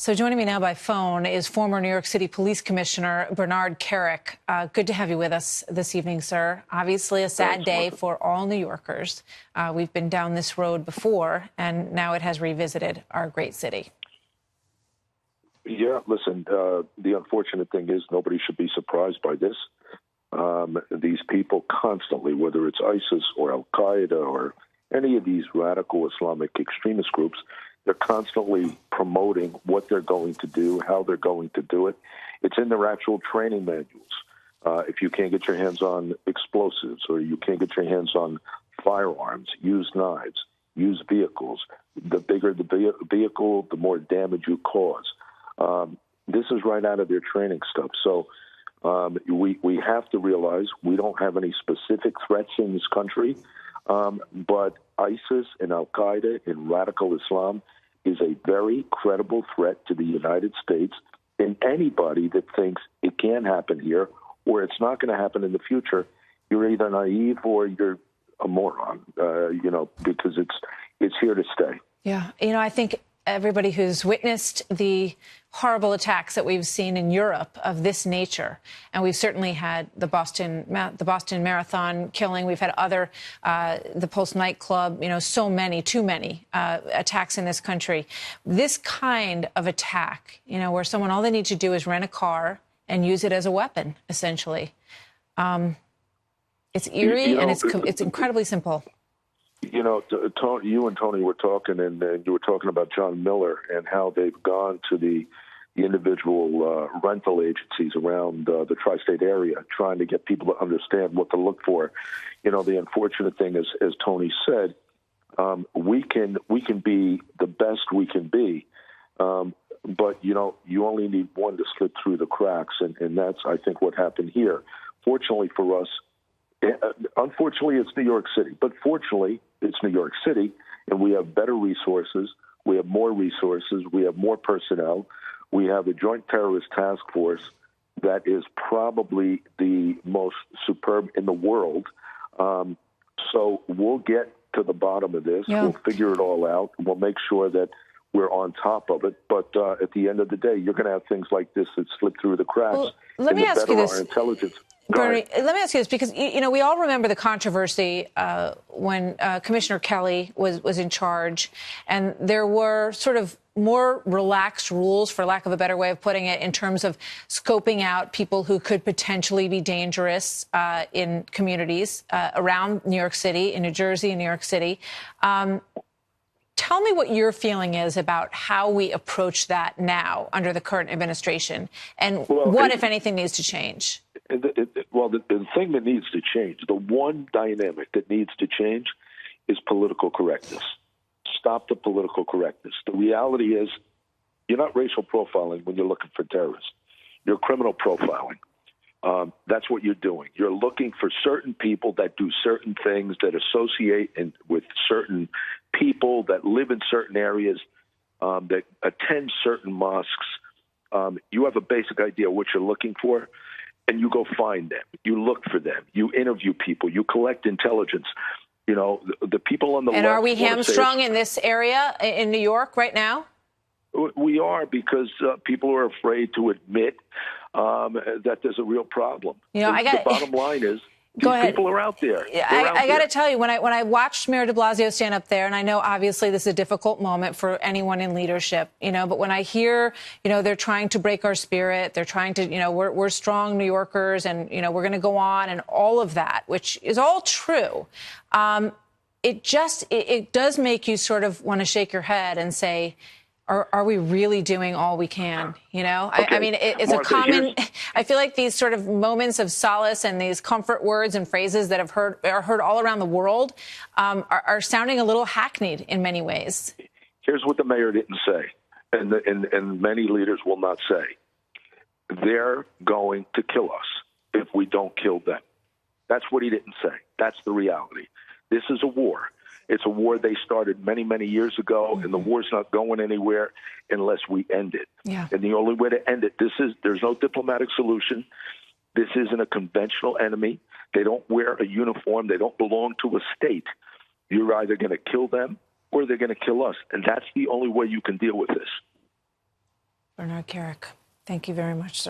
So joining me now by phone is former New York City Police Commissioner Bernard Kerik. Good to have you with us this evening, sir. Obviously a sad day for all New Yorkers. We've been down this road before, and now it has revisited our great city. Yeah, listen, the unfortunate thing is nobody should be surprised by this. These people constantly, whether it's ISIS or Al-Qaeda or any of these radical Islamic extremist groups, they're constantly promoting what they're going to do, how they're going to do it. It's in their actual training manuals. If you can't get your hands on explosives or you can't get your hands on firearms, use knives, use vehicles. The bigger the vehicle, the more damage you cause. This is right out of their training stuff. So we have to realize we don't have any specific threats in this country, but ISIS and Al-Qaeda and radical Islam is a very credible threat to the United States, and anybody that thinks it can happen here or it's not going to happen in the future, you're either naive or you're a moron, because it's here to stay. Yeah. I think everybody who's witnessed the horrible attacks that we've seen in Europe of this nature, and we've certainly had the Boston Marathon killing, we've had other, the Pulse nightclub, too many attacks in this country. This kind of attack, where someone, all they need to do is rent a car and use it as a weapon, essentially. It's eerie, and it's incredibly simple. You and Tony were talking, and you were talking about John Miller and how they've gone to the individual rental agencies around the tri-state area, trying to get people to understand what to look for. The unfortunate thing is, as Tony said, we can be the best we can be, but you only need one to slip through the cracks, and that's, I think, what happened here. Fortunately for us, unfortunately, it's New York City, but fortunately, it's New York City, and we have better resources. We have more resources. We have more personnel. We have a joint terrorist task force that is probably the most superb in the world. So we'll get to the bottom of this. Yeah. We'll figure it all out. We'll make sure that we're on top of it. But at the end of the day, you're going to have things like this that slip through the cracks. Well, let me ask you this. Our intelligence. Bernie, let me ask you this, because, we all remember the controversy when Commissioner Kelly was in charge, and there were sort of more relaxed rules, for lack of a better way of putting it, in terms of scoping out people who could potentially be dangerous in communities around New York City, in New Jersey, in New York City. Tell me what your feeling is about how we approach that now under the current administration, and what, if anything, needs to change. The thing that needs to change, the one dynamic that needs to change, is political correctness. Stop the political correctness. The reality is, you're not racial profiling when you're looking for terrorists. You're criminal profiling. That's what you're doing. You're looking for certain people that do certain things, that associate with certain people, that live in certain areas, that attend certain mosques. You have a basic idea of what you're looking for, and you go find them. You look for them. You interview people. You collect intelligence. The people on the left. And are we hamstrung in this area in New York right now? We are, because people are afraid to admit that there's a real problem. The bottom line is, people are out there. I got to tell you, when I watched Mayor de Blasio stand up there, and I know obviously this is a difficult moment for anyone in leadership, but when I hear, they're trying to break our spirit, they're trying to, we're strong New Yorkers, and, we're going to go on, and all of that, which is all true. It does make you sort of want to shake your head and say, are we really doing all we can? Okay. I mean, it's Martha, a common. I feel like these sort of moments of solace and these comfort words and phrases that are heard all around the world are sounding a little hackneyed in many ways. Here's what the mayor didn't say, and many leaders will not say. They're going to kill us if we don't kill them. That's what he didn't say. That's the reality. This is a war. It's a war they started many, many years ago, and the war's not going anywhere unless we end it. Yeah. And the only way to end it, there's no diplomatic solution. This isn't a conventional enemy. They don't wear a uniform. They don't belong to a state. You're either going to kill them or they're going to kill us. And that's the only way you can deal with this. Bernard Kerik, thank you very much, sir.